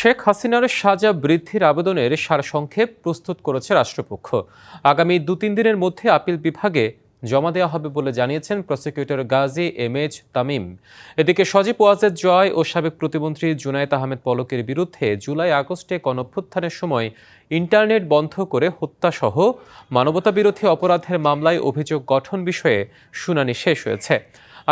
শেখ হাসিনার সাজা বৃদ্ধির আবেদনের সারসংক্ষেপ প্রস্তুত করেছে রাষ্ট্রপক্ষ। আগামী 2-3 দিনের মধ্যে আপিল বিভাগে জমা দেওয়া হবে বলে জানিয়েছেন প্রসিকিউটর গাজী এমএজ তামিম। এদিকে সজীব ওয়াজেদ জয় ও সাবেক প্রতিমন্ত্রী জুনায়েদ আহমেদ পলকের বিরুদ্ধে জুলাই-আগস্টে গণঅভ্যুত্থানের সময় ইন্টারনেট বন্ধ করে হত্যাসহ মানবতাবিরোধী অপরাধের মামলায় অভিযোগ গঠন বিষয়ে শুনানি শেষ হয়েছে।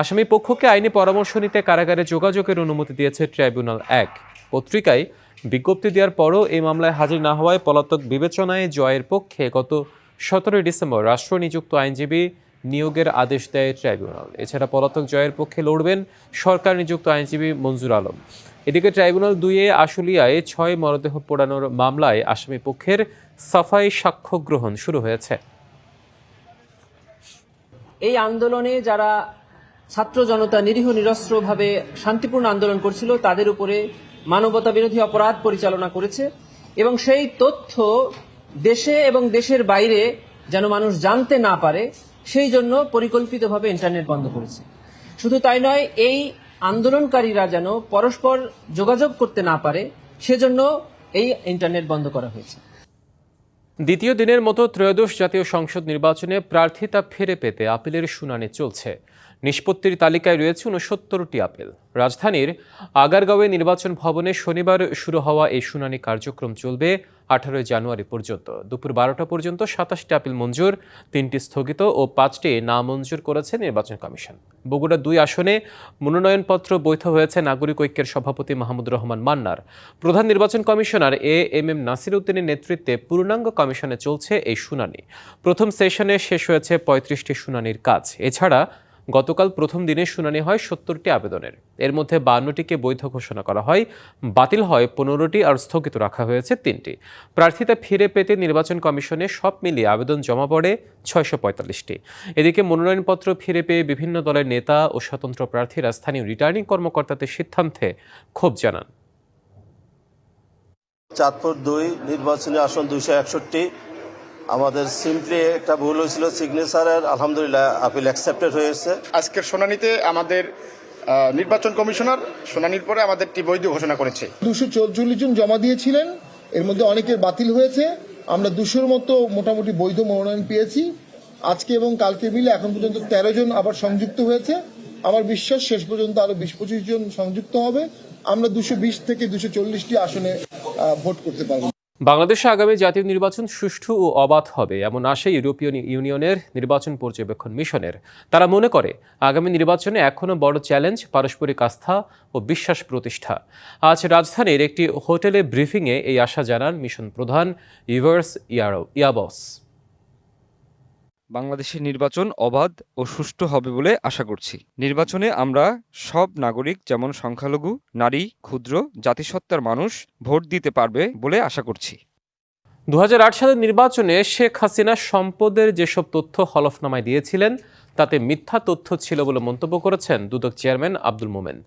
আসামি পক্ষকে আইনি পরামর্শ নিতে কারাগারে যোগাযোগের অনুমতি দিয়েছে ট্রাইব্যুনাল 1। পত্রিকায় বিজ্ঞপ্তি দেওয়ার পরও এই মামলায় হাজির না হওয়ায় পলাতক বিবেচনায় জয়ের পক্ষে গত 17 ডিসেম্বর রাষ্ট্রনিযুক্ত আইনজীবী নিয়োগের আদেশ দেয় ট্রাইব্যুনাল। এছাড়া পলাতক জয়ের পক্ষে লড়বেন সরকার নিযুক্ত আইনজীবী মঞ্জুর আলম। এদিকে ট্রাইব্যুনাল 2-এ আশুলিয়ায় 6 মরদেহ পোড়ানোর মামলায় আসামি পক্ষের সাফাই সাক্ষ্য গ্রহণ শুরু হয়েছে। এই আন্দোলনে যারা ছাত্র জনতা নিরীহ নিরস্ত্রভাবে শান্তিপূর্ণ আন্দোলন করছিল তাদের উপরে মানবতা বিরোধী অপরাধ পরিচালনা করেছে এবং সেই তথ্য দেশে এবং দেশের বাইরে যেন মানুষ জানতে না পারে সেই জন্য পরিকল্পিতভাবে ইন্টারনেট বন্ধ করেছে। শুধু তাই নয়, এই আন্দোলনকারীরা যেন পরস্পর যোগাযোগ করতে না পারে সেজন্য এই ইন্টারনেট বন্ধ করা হয়েছে। দ্বিতীয় দিনের মতো ত্রয়োদশ জাতীয় সংসদ নির্বাচনে প্রার্থিতা ফিরে পেতে আপিলের শুনানি চলছে। নিষ্পত্তির তালিকায় রয়েছে 69টি আপিল। রাজধানীর আগারগাঁওয়ে নির্বাচন ভবনে শনিবার শুরু হওয়া এই শুনানি কার্যক্রম চলবে 18 জানুয়ারি পর্যন্ত। দুপুর 12টা পর্যন্ত 27টি আপিল মঞ্জুর, 3টি স্থগিত ও 5টি নামঞ্জুর করেছে নির্বাচন কমিশন। বগুড়া 2 আসনে মনোনয়নপত্র বৈধ হয়েছে নাগরিক ঐক্যের সভাপতি মাহমুদুর রহমান মান্নার। প্রধান নির্বাচন কমিশনার এএমএম নাসির উদ্দিনের নেতৃত্বে পূর্ণাঙ্গ কমিশনে চলছে এই শুনানি। প্রথম সেশনে শেষ হয়েছে 35টি শুনানির কাজ। এছাড়া গতকাল প্রথম দিনে শুনানি হয় 70টি আবেদনের। এর মধ্যে 52টিকে বৈধ ঘোষণা করা হয়, বাতিল হয় 15টি আর স্থগিত রাখা হয়েছে 3টি। প্রার্থিতা ফিরে পেতে নির্বাচন কমিশনে সব মিলিয়ে আবেদন জমা পড়ে 645টি। এদিকে মনোনয়নপত্র ফিরে পেয়ে বিভিন্ন দলের নেতা ও স্বতন্ত্র প্রার্থীরা স্থানীয় রিটার্নিং কর্মকর্তাদের সিদ্ধান্তে ক্ষোভ জানান। চাঁদপুর 2 নির্বাচনী আসন 261। আমাদের সিম্পলি একটা ভুল হয়েছিল সিগনেচারের, আলহামদুলিল্লাহ আপিল অ্যাকসেপ্টেড হয়েছে। আজকের শুনানিতে আমাদের নির্বাচন কমিশনার শুনানির পরে আমাদেরটি বৈধ ঘোষণা করেছে। 244 জন জমা দিয়েছিলেন, এর মধ্যে অনেকের বাতিল হয়েছে। আমরা 200-র মতো মোটামুটি বৈধ মনোনয়ন পেয়েছি। আজকে এবং কালকে মিলে এখন পর্যন্ত 13 জন আবার সংযুক্ত হয়েছে। আমার বিশ্বাস শেষ পর্যন্ত আরো 20-25 জন সংযুক্ত হবে। আমরা 220 থেকে 240টি আসনে ভোট করতে পারবো। বাংলাদেশে আগামী জাতীয় নির্বাচন সুষ্ঠু ও অবাধ হবে এমন আশা ইউরোপীয় ইউনিয়নের নির্বাচন পর্যবেক্ষণ মিশনের। তারা মনে করে আগামী নির্বাচনে এখনও বড় চ্যালেঞ্জ পারস্পরিক আস্থা ও বিশ্বাস প্রতিষ্ঠা। আজ রাজধানীর একটি হোটেলে ব্রিফিংয়ে এই আশা জানান মিশন প্রধান ইভার্স ইয়াবস। বাংলাদেশের নির্বাচন অবাধ ও সুষ্ঠু হবে বলে আশা করছি। নির্বাচনে আমরা সব নাগরিক, যেমন সংখ্যালঘু, নারী, ক্ষুদ্র জাতিসত্তার মানুষ ভোট দিতে পারবে বলে আশা করছি। 2008 সালের নির্বাচনে শেখ হাসিনা সম্পদের যেসব তথ্য হলফনামায় দিয়েছিলেন তাতে মিথ্যা তথ্য ছিল বলে মন্তব্য করেছেন দুদক চেয়ারম্যান আব্দুল মোমেন।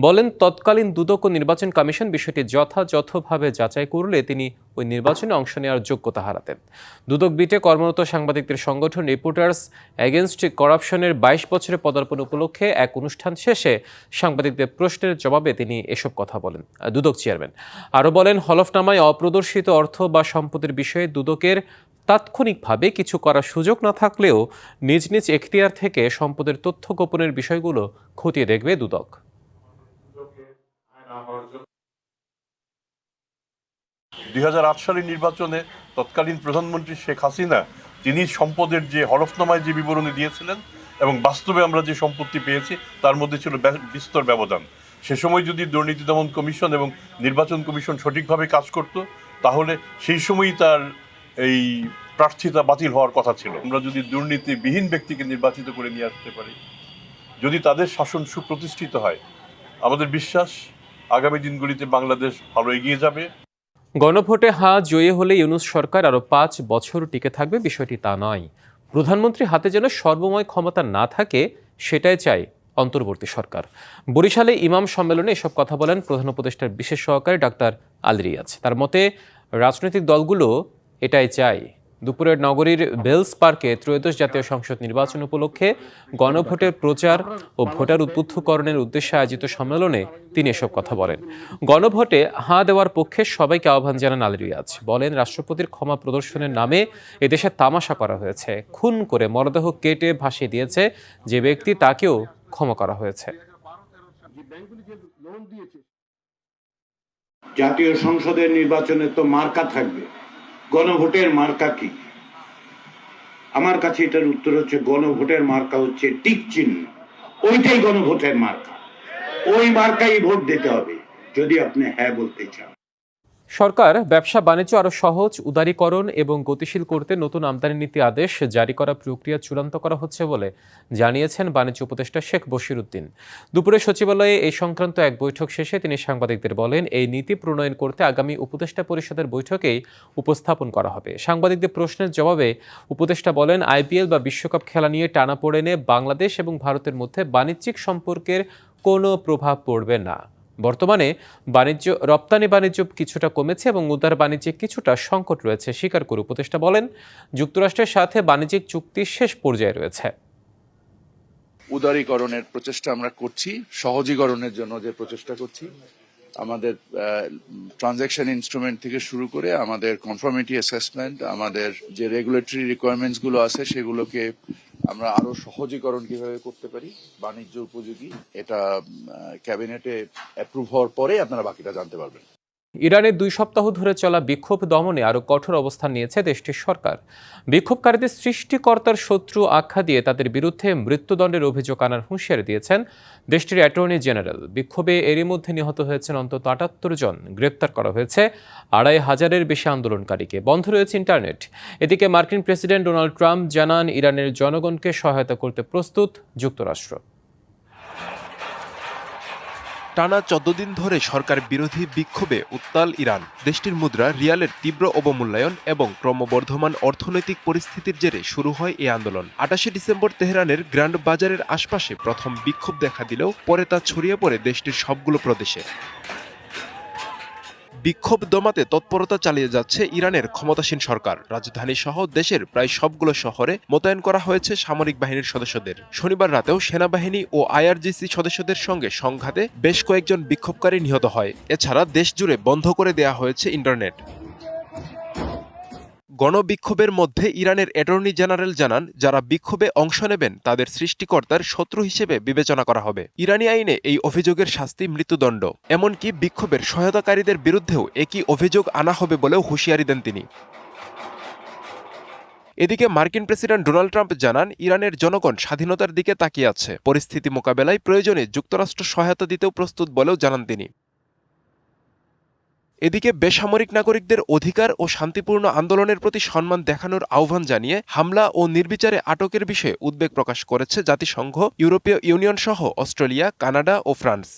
বলেন, তৎকালীন দুদক ও নির্বাচন কমিশন বিষয়টি যথাযথভাবে যাচাই করলে তিনি ওই নির্বাচনে অংশ নেওয়ার যোগ্যতা হারাতেন। দুদক বিটে কর্মরত সাংবাদিকদের সংগঠন রিপোর্টার্স এগেইনস্ট করাপশনের 22 বছরের পদার্পণ উপলক্ষে এক অনুষ্ঠান শেষে সাংবাদিকদের প্রশ্নের জবাবে তিনি এসব কথা বলেন দুদক চেয়ারম্যান। আরও বলেন, হলফনামায় অপ্রদর্শিত অর্থ বা সম্পদের বিষয়ে দুদকের তাৎক্ষণিকভাবে কিছু করার সুযোগ না থাকলেও নিজ নিজ এখতিয়ার থেকে সম্পদের তথ্য গোপনের বিষয়গুলো খতিয়ে দেখবে দুদক। 2008 সালের নির্বাচনে তৎকালীন প্রধানমন্ত্রী শেখ হাসিনা তিনি সম্পদের যে হলফনামায় যে বিবরণী দিয়েছিলেন এবং বাস্তবে আমরা যে সম্পত্তি পেয়েছি তার মধ্যে ছিল বিস্তর ব্যবধান। সে সময় যদি দুর্নীতি দমন কমিশন এবং নির্বাচন কমিশন সঠিকভাবে কাজ করত তাহলে সেই সময়ই তার এই প্রার্থিতা বাতিল হওয়ার কথা ছিল। আমরা যদি দুর্নীতিবিহীন ব্যক্তিকে নির্বাচিত করে নিয়ে আসতে পারি, যদি তাদের শাসন সুপ্রতিষ্ঠিত হয়, আমাদের বিশ্বাস আগামী দিনগুলিতে বাংলাদেশ ভালো এগিয়ে যাবে। গণভোটে জয়ী হলে ইউনূস সরকার আরও 5 বছর টিকে থাকবে, বিষয়টি তা নয়। প্রধানমন্ত্রী হাতে যেন সর্বময় ক্ষমতা না থাকে সেটাই চাই অন্তর্বর্তী সরকার। বরিশালে ইমাম সম্মেলনে এসব কথা বলেন প্রধান উপদেষ্টার বিশেষ সহকারী ডাক্তার আলী রিয়াজ। তার মতে রাজনৈতিক দলগুলো এটাই চাই, দুপুরে নগরীর বেলস পার্কে ত্রয়োদশ জাতীয় সংসদ নির্বাচন উপলক্ষে গণভোটের প্রচার ও ভোটার উদ্বুদ্ধকরণের উদ্দেশ্যে আয়োজিত সম্মেলনে তিনি এসব কথা বলেন। গণভোটে হাঁ দেওয়ার পক্ষে সবাইকে আহ্বান জানান আলী রিয়াজ। বলেন, রাষ্ট্রপতির ক্ষমা প্রদর্শনের নামে এদেশে তামাশা করা হয়েছে। খুন করে মরদেহ কেটে ভাসিয়ে দিয়েছে যে ব্যক্তি, তাকেও ক্ষমা করা হয়েছে। জাতীয় সংসদের নির্বাচনে তো মার্কা থাকবে, গণভোটের মার্কা কি? আমার কাছে এটার উত্তর হচ্ছে, গণভোটের মার্কা হচ্ছে টিক চিহ্ন। ওইটাই গণভোটের মার্কা, ওই মার্কাই ভোট দিতে হবে যদি আপনি হ্যাঁ বলতে চান। সরকার ব্যবসা বাণিজ্য আরও সহজ, উদারীকরণ এবং গতিশীল করতে নতুন আমদানি নীতি আদেশ জারি করা প্রক্রিয়া চূড়ান্ত করা হচ্ছে বলে জানিয়েছেন বাণিজ্য উপদেষ্টা শেখ বশির উদ্দিন। দুপুরে সচিবালয়ে এই সংক্রান্ত এক বৈঠক শেষে তিনি সাংবাদিকদের বলেন, এই নীতি প্রণয়ন করতে আগামী উপদেষ্টা পরিষদের বৈঠকেই উপস্থাপন করা হবে। সাংবাদিকদের প্রশ্নের জবাবে উপদেষ্টা বলেন, আইপিএল বা বিশ্বকাপ খেলা নিয়ে টানাপোড়েনে বাংলাদেশ এবং ভারতের মধ্যে বাণিজ্যিক সম্পর্কের কোনো প্রভাব পড়বে না। বর্তমানে রপ্তানি বাণিজ্য কিছুটা কমেছে এবং উদার বাণিজ্যে কিছুটা সংকট রয়েছে স্বীকার করে উপদেষ্টা বলেন, যুক্তরাষ্ট্রের সাথে বাণিজ্যিক চুক্তি শেষ পর্যায়ে রয়েছে। উদারীকরণের প্রচেষ্টা আমরা করছি, সহজীকরণের জন্য যে প্রচেষ্টা করছি, আমাদের ট্রানজ্যাকশন ইনস্ট্রুমেন্ট থেকে শুরু করে আমাদের কনফর্মিটি অ্যাসেসমেন্ট, আমাদের যে রেগুলেটরি রিকোয়ারমেন্টস গুলো আছে সেগুলোকে আমরা আরো সহজীকরণ কিভাবে করতে পারি, বাণিজ্য উপযোগী, এটা ক্যাবিনেটে অ্যাপ্রুভ হওয়ার পরে আপনারা বাকিটা জানতে পারবেন। ইরানে 2 সপ্তাহ ধরে চলা বিক্ষোভ দমনে আরও কঠোর অবস্থান নিয়েছে দেশটির সরকার। বিক্ষোভকারীদের সৃষ্টিকর্তার শত্রু আখ্যা দিয়ে তাদের বিরুদ্ধে মৃত্যুদণ্ডের অভিযোগ আনার হুঁশিয়ারি দিয়েছেন দেশটির অ্যাটর্নি জেনারেল। বিক্ষোভে এরই মধ্যে নিহত হয়েছেন অন্তত 78 জন, গ্রেপ্তার করা হয়েছে 2500-এর বেশি আন্দোলনকারীকে। বন্ধ রয়েছে ইন্টারনেট। এদিকে মার্কিন প্রেসিডেন্ট ডোনাল্ড ট্রাম্প জানান, ইরানের জনগণকে সহায়তা করতে প্রস্তুত যুক্তরাষ্ট্র। টানা 14 দিন ধরে সরকার বিরোধী বিক্ষোভে উত্তাল ইরান। দেশটির মুদ্রা রিয়ালের তীব্র অবমূল্যায়ন এবং ক্রমবর্ধমান অর্থনৈতিক পরিস্থিতির জেরে শুরু হয় এই আন্দোলন। 28শে ডিসেম্বর তেহরানের গ্র্যান্ড বাজারের আশপাশে প্রথম বিক্ষোভ দেখা দিলেও পরে তা ছড়িয়ে পড়ে দেশটির সবগুলো প্রদেশে। বিক্ষোভ দমাতে তৎপরতা চালিয়ে যাচ্ছে ইরানের ক্ষমতাসীন সরকার। রাজধানী সহ দেশের প্রায় সবগুলো শহরে মোতায়েন করা হয়েছে সামরিক বাহিনীর সদস্যদের। শনিবার রাতেও সেনাবাহিনী ও আইআরজিসি সদস্যদের সঙ্গে সংঘাতে বেশ কয়েকজন বিক্ষোভকারী নিহত হয়। এছাড়া দেশ জুড়ে বন্ধ করে দেয়া হয়েছে ইন্টারনেট। গণবিক্ষোভের মধ্যে ইরানের অ্যাটর্নি জেনারেল জানান, যারা বিক্ষোভে অংশ নেবেন তাদের সৃষ্টিকর্তার শত্রু হিসেবে বিবেচনা করা হবে। ইরানি আইনে এই অভিযোগের শাস্তি মৃত্যুদণ্ড। এমনকি বিক্ষোভের সহায়তাকারীদের বিরুদ্ধেও একই অভিযোগ আনা হবে বলেও হুঁশিয়ারি দেন তিনি। এদিকে মার্কিন প্রেসিডেন্ট ডোনাল্ড ট্রাম্প জানান, ইরানের জনগণ স্বাধীনতার দিকে তাকিয়ে আছে। পরিস্থিতি মোকাবেলায় প্রয়োজনে যুক্তরাষ্ট্র সহায়তা দিতেও প্রস্তুত বলেও জানান তিনি। এদিকে বেসামরিক নাগরিকদের অধিকার ও শান্তিপূর্ণ আন্দোলনের প্রতি সম্মান দেখানোর আহ্বান জানিয়ে হামলা ও নির্বিচারে আটকের বিষয়ে উদ্বেগ প্রকাশ করেছে জাতিসংঘ, ইউরোপীয় ইউনিয়ন সহ অস্ট্রেলিয়া, কানাডা ও ফ্রান্স।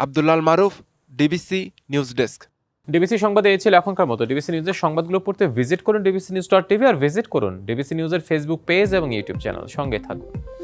আব্দুল্লাল মারুফ, ডিবিসি নিউজ ডেস্ক। ডিবিসি সংবাদে এই ছিল এখনকার মতো। ডিবিসি নিউজের সংবাদগুলো পড়তে ভিজিট করুন dbcnews.tv আর ভিজিট করুন ডিবিসি নিউজের ফেসবুক পেজ এবং ইউটিউব চ্যানেল। সঙ্গে থাকুন।